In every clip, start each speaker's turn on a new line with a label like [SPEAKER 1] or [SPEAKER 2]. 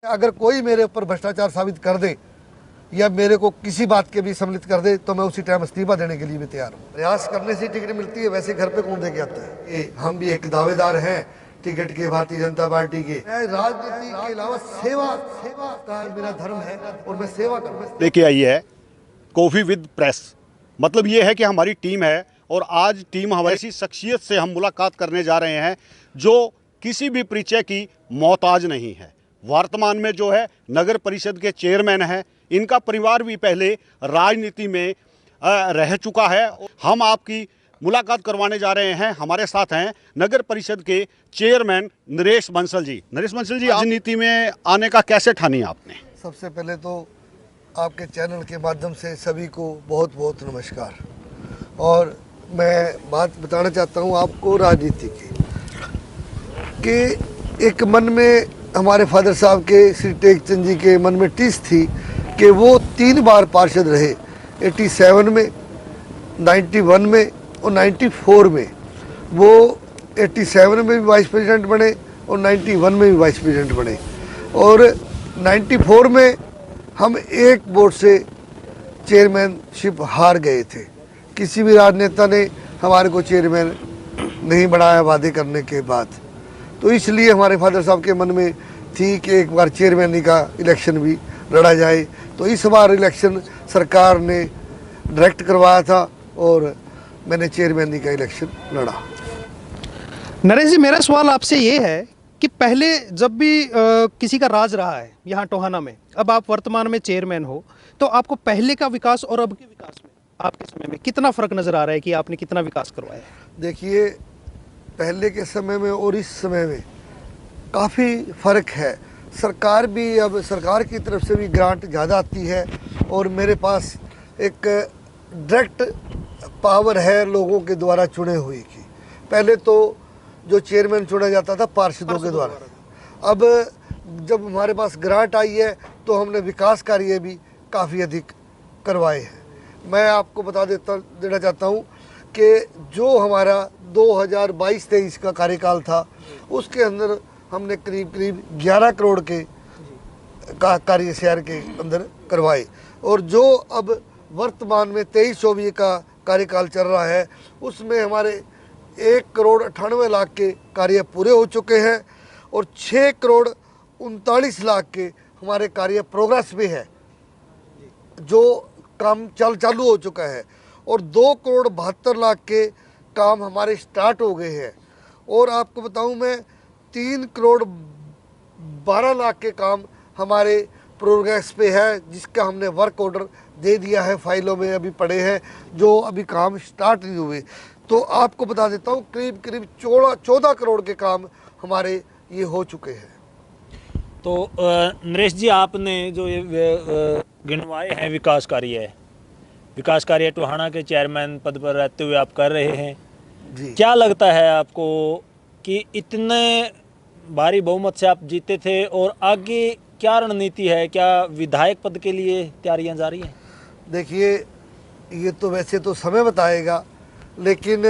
[SPEAKER 1] अगर कोई मेरे ऊपर भ्रष्टाचार साबित कर दे या मेरे को किसी बात के भी सम्मिलित कर दे तो मैं उसी टाइम इस्तीफा देने के लिए भी तैयार हूँ। प्रयास करने से टिकट मिलती है, वैसे घर पे कौन दे के आता है। ये हम भी एक दावेदार हैं टिकट के, भारतीय जनता पार्टी के। राजनीति के अलावा सेवा का मेरा धर्म है और मैं सेवा करूँ।
[SPEAKER 2] लेके आई है कॉफ़ी विद प्रेस, मतलब ये है कि हमारी टीम है और आज टीम हमारी ऐसी शख्सियत से हम मुलाकात करने जा रहे हैं जो किसी भी परिचय की मोहताज नहीं है। वर्तमान में जो है नगर परिषद के चेयरमैन हैं, इनका परिवार भी पहले राजनीति में रह चुका है। हम आपकी मुलाकात करवाने जा रहे हैं। हमारे साथ हैं नगर परिषद के चेयरमैन नरेश बंसल जी। नरेश बंसल जी, राजनीति में आने का कैसे ठानी आपने?
[SPEAKER 1] सबसे पहले तो आपके चैनल के माध्यम से सभी को बहुत बहुत नमस्कार। और मैं बात बताना चाहता हूँ आपको राजनीति की, कि एक मन में हमारे फादर साहब के श्री टेकचंद जी के मन में टीस थी कि वो 3 बार पार्षद रहे, 87 में, 91 में और 94 में। वो 87 में भी वाइस प्रेसिडेंट बने और 91 में भी वाइस प्रेसिडेंट बने। और 94 में हम एक वोट से चेयरमैनशिप हार गए थे। किसी भी राजनेता ने हमारे को चेयरमैन नहीं बनाया वादे करने के बाद। तो इसलिए हमारे फादर साहब के मन में थी कि एक बार चेयरमैनी का इलेक्शन भी लड़ा जाए। तो इस बार इलेक्शन सरकार ने डायरेक्ट करवाया था और मैंने चेयरमैनी का इलेक्शन लड़ा।
[SPEAKER 3] नरेश जी, मेरा सवाल आपसे ये है कि पहले जब भी किसी का राज रहा है यहाँ टोहाना में, अब आप वर्तमान में चेयरमैन हो, तो आपको पहले का विकास और अब के विकास में आपके समय में कितना फ़र्क नज़र आ रहा है कि आपने कितना विकास करवाया है?
[SPEAKER 1] देखिए, पहले के समय में और इस समय में काफ़ी फ़र्क है। सरकार भी, अब सरकार की तरफ से भी ग्रांट ज़्यादा आती है और मेरे पास एक डायरेक्ट पावर है लोगों के द्वारा चुने हुए की। पहले तो जो चेयरमैन चुना जाता था पार्षदों के द्वारा। अब जब हमारे पास ग्रांट आई है तो हमने विकास कार्य भी काफ़ी अधिक करवाए हैं। मैं आपको देना चाहता हूँ कि जो हमारा 2022-23 का कार्यकाल था उसके अंदर हमने करीब 11 करोड़ के का कार्य शहर के अंदर करवाए। और जो अब वर्तमान में 23-24 का कार्यकाल चल रहा है उसमें हमारे 1 करोड़ 98 लाख के कार्य पूरे हो चुके हैं और 6 करोड़ 39 लाख के हमारे कार्य प्रोग्रेस में है, जो काम चालू हो चुका है। और 2 करोड़ 72 लाख के काम हमारे स्टार्ट हो गए हैं। और आपको बताऊं मैं 3 करोड़ 12 लाख के काम हमारे प्रोग्रेस पे है, जिसका हमने वर्क ऑर्डर दे दिया है, फाइलों में अभी पड़े हैं, जो अभी काम स्टार्ट नहीं हुए। तो आपको बता देता हूँ करीब 14 करोड़ के काम हमारे ये हो चुके हैं।
[SPEAKER 4] तो नरेश जी, आपने जो ये गिनवाए हैं विकास कार्य टोहाना के चेयरमैन पद पर रहते हुए आप कर रहे हैं
[SPEAKER 1] जी।
[SPEAKER 4] क्या लगता है आपको कि इतने भारी बहुमत से आप जीते थे और आगे क्या रणनीति है? क्या विधायक पद के लिए तैयारियां जारी हैं?
[SPEAKER 1] देखिए, ये तो वैसे तो समय बताएगा, लेकिन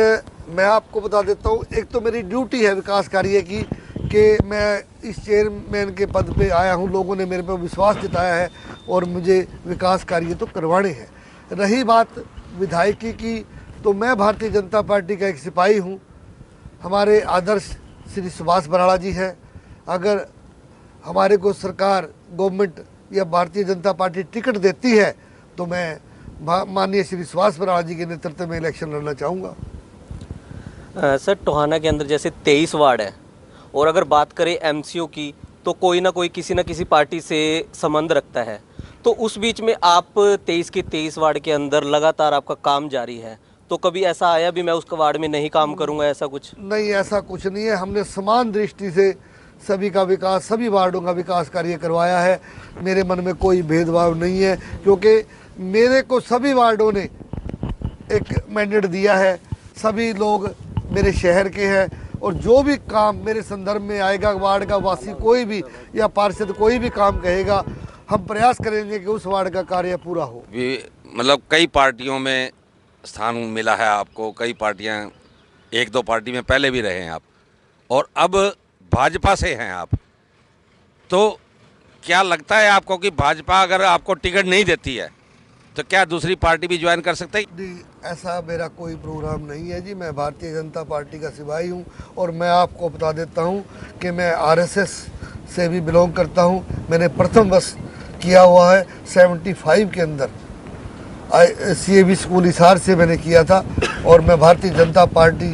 [SPEAKER 1] मैं आपको बता देता हूँ, एक तो मेरी ड्यूटी है विकास कार्य की कि मैं इस चेयरमैन के पद पे आया हूँ। लोगों ने मेरे पर विश्वास जताया है और मुझे विकास कार्य तो करवाने हैं। रही बात विधायकी की, तो मैं भारतीय जनता पार्टी का एक सिपाही हूँ। हमारे आदर्श श्री सुभाष बराड़ा जी हैं। अगर हमारे को सरकार, गवर्नमेंट या भारतीय जनता पार्टी टिकट देती है तो मैं माननीय श्री सुभाष बराड़ा जी के नेतृत्व में इलेक्शन लड़ना चाहूँगा।
[SPEAKER 5] सर, टोहाना के अंदर जैसे 23 वार्ड है और अगर बात करें एमसीओ की तो कोई ना कोई किसी न किसी पार्टी से संबंध रखता है। तो उस बीच में आप 23 के 23 वार्ड के अंदर लगातार आपका काम जारी है, तो कभी ऐसा आया भी मैं उसका वार्ड में नहीं काम करूंगा, ऐसा कुछ?
[SPEAKER 1] नहीं, ऐसा कुछ नहीं है। हमने समान दृष्टि से सभी का विकास, सभी वार्डों का विकास कार्य करवाया है। मेरे मन में कोई भेदभाव नहीं है, क्योंकि मेरे को सभी वार्डों ने एक मैंडेट दिया है। सभी लोग मेरे शहर के हैं और जो भी काम मेरे संदर्भ में आएगा, वार्ड का वासी कोई भी या पार्षद कोई भी काम कहेगा, हम प्रयास करेंगे कि उस वार्ड का कार्य पूरा हो।
[SPEAKER 6] मतलब कई पार्टियों में स्थान मिला है आपको, कई पार्टियां, 1-2 पार्टी में पहले भी रहे हैं आप और अब भाजपा से हैं आप, तो क्या लगता है आपको कि भाजपा अगर आपको टिकट नहीं देती है तो क्या दूसरी पार्टी भी ज्वाइन कर सकते हैं?
[SPEAKER 1] जी, ऐसा मेरा कोई प्रोग्राम नहीं है जी। मैं भारतीय जनता पार्टी का सिपाही हूँ और मैं आपको बता देता हूँ कि मैं आरएसएस से भी बिलोंग करता हूँ। मैंने प्रथम वर्ष किया हुआ है 75 के अंदर CAV स्कूल हिसार से मैंने किया था और मैं भारतीय जनता पार्टी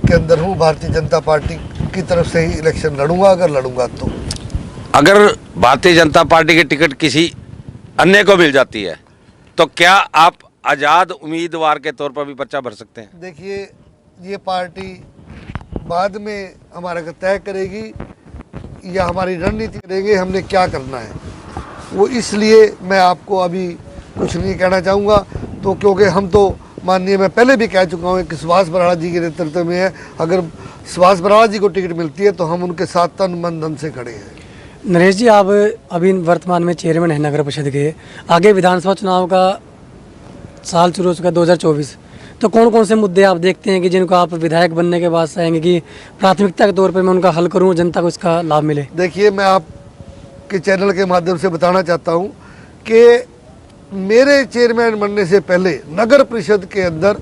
[SPEAKER 1] के अंदर हूँ। भारतीय जनता पार्टी की तरफ से ही इलेक्शन लड़ूंगा अगर लड़ूंगा तो।
[SPEAKER 6] अगर भारतीय जनता पार्टी की टिकट किसी अन्य को मिल जाती है तो क्या आप आज़ाद उम्मीदवार के तौर पर भी पर्चा भर सकते हैं?
[SPEAKER 1] देखिए, ये पार्टी बाद में हमारा तय करेगी या हमारी रणनीति करेंगे हमने क्या करना है, वो इसलिए मैं आपको अभी कुछ नहीं कहना चाहूँगा। तो क्योंकि हम तो माननीय, मैं पहले भी कह चुका हूँ कि सुभाष बराड़ा जी के नेतृत्व में है। अगर सुभाष बराड़ा जी को टिकट मिलती है तो हम उनके साथ तन मन धन से खड़े हैं।
[SPEAKER 7] नरेश जी, आप अभी वर्तमान में चेयरमैन हैं नगर परिषद के। आगे विधानसभा चुनाव का साल शुरू हो चुका है 2024, तो कौन कौन से मुद्दे आप देखते हैं कि जिनको आप विधायक बनने के बाद चाहेंगे कि प्राथमिकता के तौर पर मैं उनका हल करूं, जनता को इसका लाभ मिले?
[SPEAKER 1] देखिए, मैं आपके चैनल के माध्यम से बताना चाहता हूं कि मेरे चेयरमैन बनने से पहले नगर परिषद के अंदर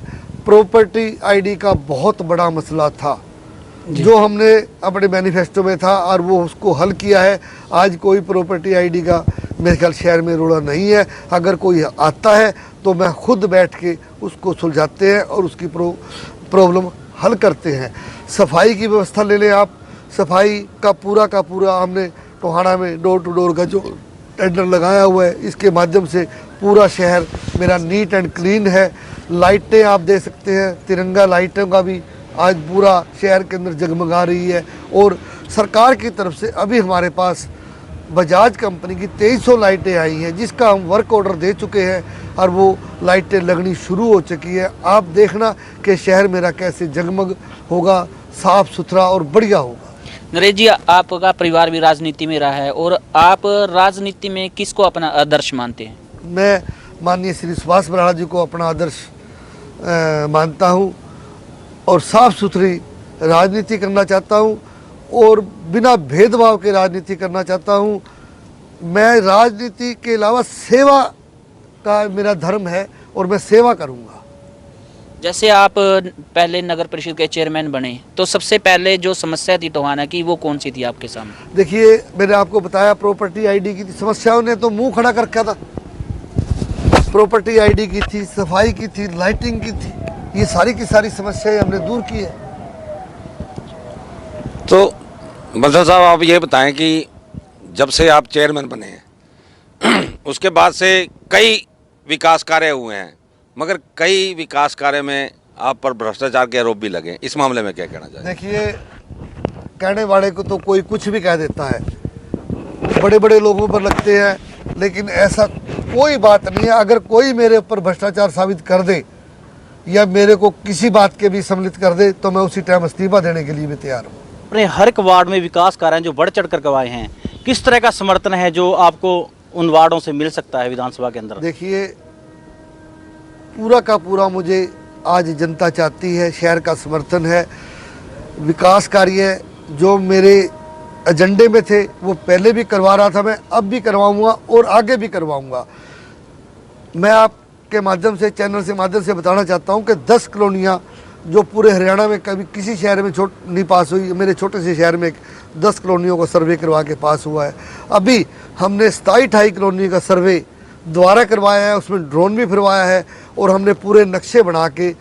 [SPEAKER 1] प्रॉपर्टी आईडी का बहुत बड़ा मसला था जो हमने अपने मैनिफेस्टो में था और वो उसको हल किया है। आज कोई प्रॉपर्टी आईडी का मेरे ख्याल शहर में रोड़ा नहीं है। अगर कोई आता है तो मैं खुद बैठ के उसको सुलझाते हैं और उसकी प्रॉब्लम हल करते हैं। सफाई की व्यवस्था ले लें आप, सफाई का पूरा हमने टोहाना में डोर टू डोर का जो टेंडर लगाया हुआ है, इसके माध्यम से पूरा शहर मेरा नीट एंड क्लीन है। लाइटें आप दे सकते हैं, तिरंगा लाइटों का भी आज पूरा शहर के अंदर जगमगा रही है। और सरकार की तरफ से अभी हमारे पास बजाज कंपनी की 2300 लाइटें आई हैं जिसका हम वर्क ऑर्डर दे चुके हैं और वो लाइटें लगनी शुरू हो चुकी है। आप देखना कि शहर मेरा कैसे जगमग होगा, साफ़ सुथरा और बढ़िया होगा।
[SPEAKER 8] नरेश जी, आपका परिवार भी राजनीति में रहा है और आप राजनीति में किसको अपना आदर्श मानते हैं?
[SPEAKER 1] मैं माननीय श्री सुभाष बराड़ा जी को अपना आदर्श मानता हूँ और साफ़ सुथरी राजनीति करना चाहता हूँ और बिना भेदभाव के राजनीति करना चाहता हूँ। मैं राजनीति के अलावा सेवा का मेरा धर्म है और मैं सेवा करूँगा।
[SPEAKER 8] जैसे आप पहले नगर परिषद के चेयरमैन बने तो सबसे पहले जो समस्या थी टोहाना की वो कौन सी थी आपके सामने?
[SPEAKER 1] देखिए, मैंने आपको बताया प्रॉपर्टी आईडी की समस्याओं ने तो मुंह खड़ा कर रखा था। प्रॉपर्टी आईडी की थी, सफाई की थी, लाइटिंग की थी, ये सारी की सारी समस्याएं हमने दूर की है।
[SPEAKER 6] तो बंसल साहब, आप ये बताएं कि जब से आप चेयरमैन बने हैं उसके बाद से कई विकास कार्य हुए हैं, मगर कई विकास कार्य में आप पर भ्रष्टाचार के आरोप भी लगे। इस मामले में क्या कहना चाहिए?
[SPEAKER 1] देखिए, कहने वाले को तो कोई कुछ भी कह देता है, बड़े बड़े लोगों पर लगते हैं, लेकिन ऐसा कोई बात नहीं है। अगर कोई मेरे ऊपर भ्रष्टाचार साबित कर दे या मेरे को किसी बात के भी सम्मिलित कर दे तो मैं उसी टाइम इस्तीफा देने के लिए भी तैयार हूँ।
[SPEAKER 9] अपने हर एक वार्ड में विकास कार्य जो बढ़ चढ़ कर करवाए हैं, किस तरह का समर्थन है जो आपको उन वार्डों से मिल सकता है विधानसभा के अंदर?
[SPEAKER 1] देखिए, पूरा का पूरा मुझे आज जनता चाहती है, शहर का समर्थन है। विकास कार्य जो मेरे एजेंडे में थे वो पहले भी करवा रहा था, मैं अब भी करवाऊंगा और आगे भी करवाऊंगा। मैं आपके माध्यम से, चैनल से माध्यम से बताना चाहता हूं कि 10 कॉलोनियाँ जो पूरे हरियाणा में कभी किसी शहर में नहीं पास हुई, मेरे छोटे से शहर में 10 कॉलोनियों का सर्वे करवा के पास हुआ है। अभी हमने 27-28 कॉलोनी का सर्वे दोबारा करवाया है, उसमें ड्रोन भी फिरवाया है और हमने पूरे नक्शे बना के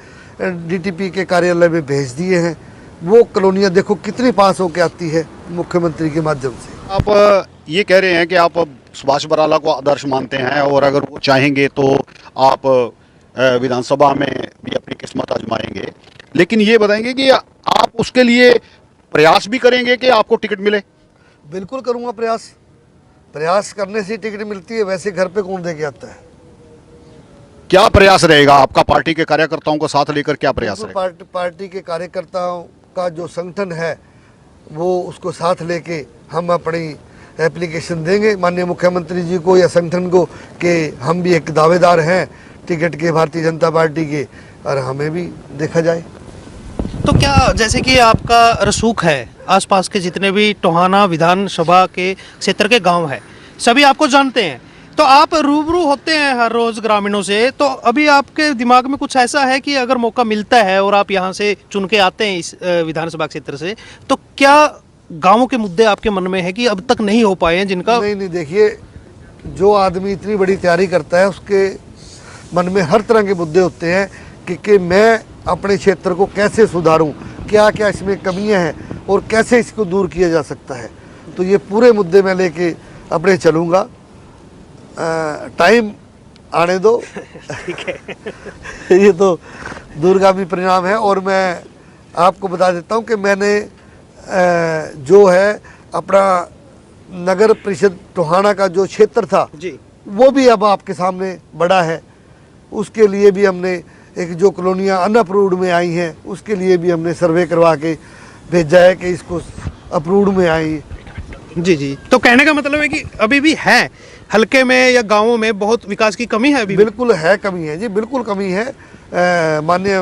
[SPEAKER 1] DTP के कार्यालय में भेज दिए हैं। वो कॉलोनियाँ देखो कितनी पास होके आती है मुख्यमंत्री के माध्यम से।
[SPEAKER 2] आप ये कह रहे हैं कि आप सुभाष बराला को आदर्श मानते हैं और अगर वो चाहेंगे तो आप विधानसभा में भी अपनी किस्मत आजमाएंगे, लेकिन ये बताएंगे कि आप उसके लिए प्रयास भी करेंगे कि आपको टिकट मिले?
[SPEAKER 1] बिल्कुल करूँगा प्रयास। प्रयास करने से टिकट मिलती है, वैसे घर पे कौन दे के आता है?
[SPEAKER 2] क्या प्रयास रहेगा आपका? पार्टी के कार्यकर्ताओं को साथ लेकर क्या प्रयास रहेगा?
[SPEAKER 1] पार्टी के कार्यकर्ताओं का जो संगठन है वो उसको साथ लेके हम अपनी एप्लीकेशन देंगे माननीय मुख्यमंत्री जी को या संगठन को कि हम भी एक दावेदार हैं टिकट के भारतीय जनता पार्टी के और हमें भी देखा जाए।
[SPEAKER 3] तो क्या जैसे कि आपका रसूख है, आसपास के जितने भी टोहाना विधानसभा के क्षेत्र के गांव है, सभी आपको जानते हैं, तो आप रूबरू होते हैं हर रोज ग्रामीणों से, तो अभी आपके दिमाग में कुछ ऐसा है कि अगर मौका मिलता है और आप यहाँ से चुन के आते हैं इस विधानसभा क्षेत्र से, तो क्या गांवों के मुद्दे आपके मन में है कि अब तक नहीं हो पाए हैं जिनका?
[SPEAKER 1] नहीं, देखिए, जो आदमी इतनी बड़ी तैयारी करता है उसके मन में हर तरह के मुद्दे होते हैं कि मैं अपने क्षेत्र को कैसे सुधारूं, क्या क्या इसमें कमियां हैं और कैसे इसको दूर किया जा सकता है। तो ये पूरे मुद्दे मैं लेके अपने चलूँगा, टाइम आने दो।
[SPEAKER 3] ठीक है।
[SPEAKER 1] ये तो दूरगामी परिणाम है। और मैं आपको बता देता हूँ कि मैंने जो है अपना नगर परिषद टोहाना का जो क्षेत्र था
[SPEAKER 3] जी,
[SPEAKER 1] वो भी अब आपके सामने बड़ा है। उसके लिए भी हमने एक जो कॉलोनियाँ अनअप्रूव्ड में आई हैं उसके लिए भी हमने सर्वे करवा के भेजा है कि इसको अप्रूव्ड में आई।
[SPEAKER 3] जी जी, तो कहने का मतलब है कि अभी भी है हल्के में या गांवों में बहुत विकास की कमी है अभी भी?
[SPEAKER 1] बिल्कुल है, कमी है जी, बिल्कुल कमी है। माननीय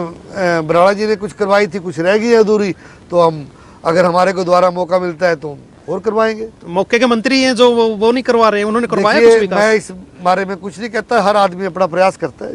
[SPEAKER 1] बराड़ा जी ने कुछ करवाई थी, कुछ रह गई है अधूरी, तो हम अगर हमारे को दोबारा मौका मिलता है तो और करवाएंगे।
[SPEAKER 3] तो मौके के मंत्री हैं जो वो नहीं करवा रहे हैं, उन्होंने करवाया
[SPEAKER 1] देखिए,
[SPEAKER 3] कुछ विकास?
[SPEAKER 1] मैं इस बारे में कुछ नहीं कहता, हर आदमी अपना प्रयास करता है।